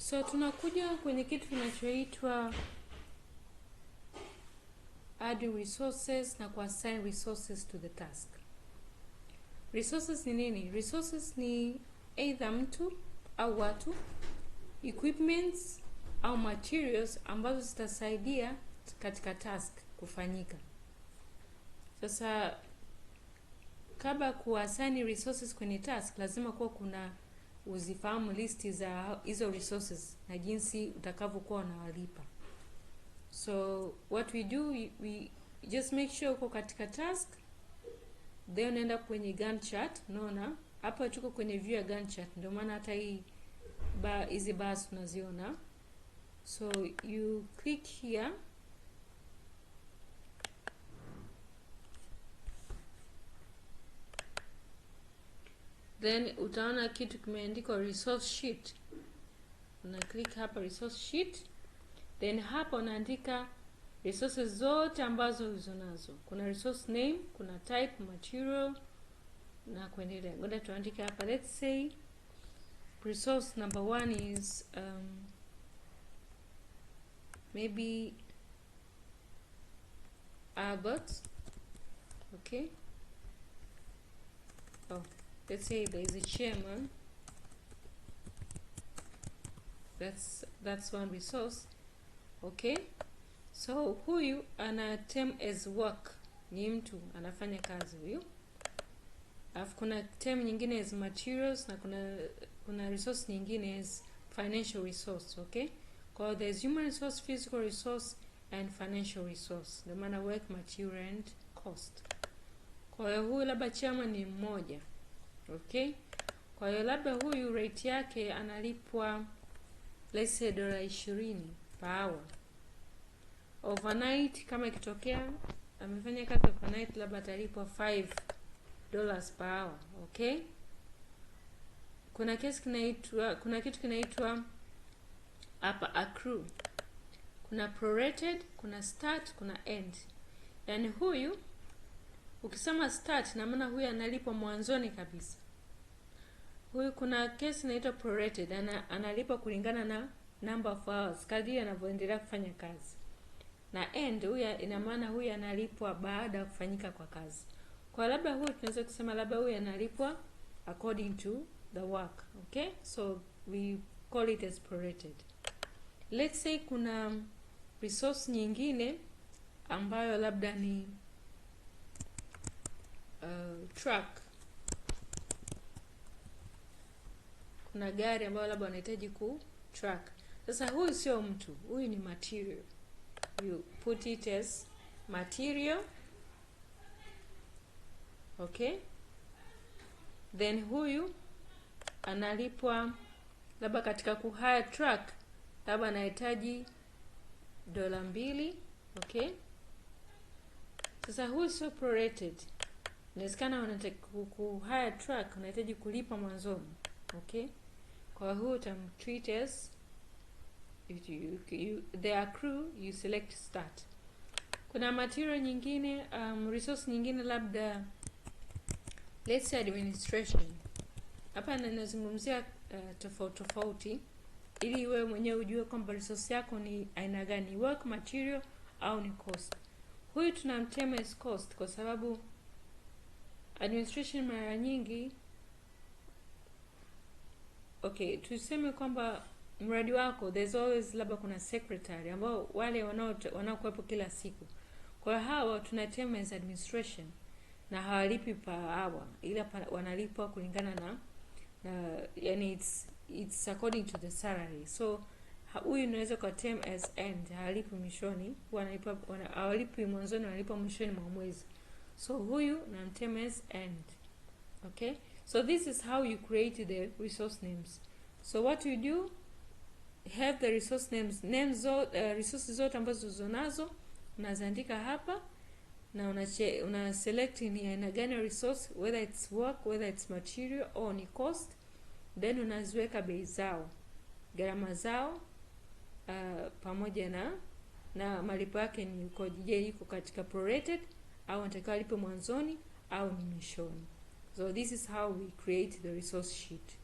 So tunakuja kwenye kitu kinachoitwa add resources na kuassign resources to the task. Resources ni nini? Resources ni either mtu au watu, equipments au materials ambazo zitasaidia katika task kufanyika. Sasa kabla kuassign resources kwenye task, lazima kuwa kuna uzifahamu listi za hizo resources na jinsi utakavyokuwa unawalipa. So what we do, we just make sure uko katika task, then unaenda kwenye Gantt chart. Unaona hapa tuko kwenye view ya Gantt chart, ndio maana hata hizi bars tunaziona. So you click here, then utaona kitu kimeandikwa resource sheet. Una click hapa resource sheet, then hapa unaandika resources zote ambazo ulizonazo. Kuna resource name, kuna type, material na kuendelea. Ngoja tuandike hapa, let's say resource number 1 is maybe Albert. Okay. Oh, let's say there is a chairman. That's one resource. Okay. So huyu ana term as work, ni mtu anafanya kazi huyu. Alafu kuna term nyingine as materials na kuna resource nyingine as financial resource. Okay. Kwa hiyo there's human resource, physical resource and financial resource. Ndio maana work, material and cost. Kwa hiyo huyu labda chairman ni mmoja. Okay. Kwa hiyo labda huyu rate yake analipwa let's say $20 per hour. Overnight kama ikitokea amefanya kazi overnight, labda atalipwa $5 per hour. Okay. Kuna kitu kinaitwa hapa accrue. Kuna prorated, kuna start, kuna end. Yaani huyu ukisema start na maana huyu analipwa mwanzoni kabisa. Huyu kuna case inaitwa prorated, analipwa kulingana na number of hours kadri anavyoendelea kufanya kazi. Na end huyu ina maana huyu analipwa baada ya kufanyika kwa kazi. Kwa labda huyu tunaweza kusema labda huyu analipwa according to the work. Okay? So we call it as prorated. Let's say kuna resource nyingine ambayo labda ni truck. Kuna gari ambayo labda wanahitaji truck. Sasa huyu sio mtu, huyu ni material. You put it as material. Okay. Then huyu analipwa labda katika kuhire truck, labda anahitaji $2. Okay. Sasa huyu sio prorated. Inawezekana unataka kuhire truck, unahitaji kulipa mwanzoni. Okay. Kwa huyu utamtreat as the accrue, you select start. Kuna material nyingine, resource nyingine labda let's say administration. Hapa ninazungumzia tofauti ili wewe mwenyewe ujue kwamba resource yako ni aina gani, work, material au ni cost. Huyu tunamtema as cost kwa sababu administration mara nyingi, okay, tuseme kwamba mradi wako there's always labda kuna secretary ambao wale wanaokuwepo kila siku. Kwa hawa tunatema as administration na hawalipi per hour, ila wanalipwa kulingana na yani it's according to the salary. So huyu unaweza kwa term as end, hawalipi mwishoni, hawalipi mwanzoni, wanalipa mwishoni mwa mwezi. So huyu na term as end. Okay. So this is how you create the resource names. So what you do, have the resource names resources zote ambazo unazo unaziandika hapa na una select ni aina gani resource, whether it's work, whether it's material or ni cost. Then unaziweka bei zao, gharama zao, pamoja na malipo yake ni uko iko katika prorated au unatakiwa alipe mwanzoni au ni mwishoni. So this is how we create the resource sheet.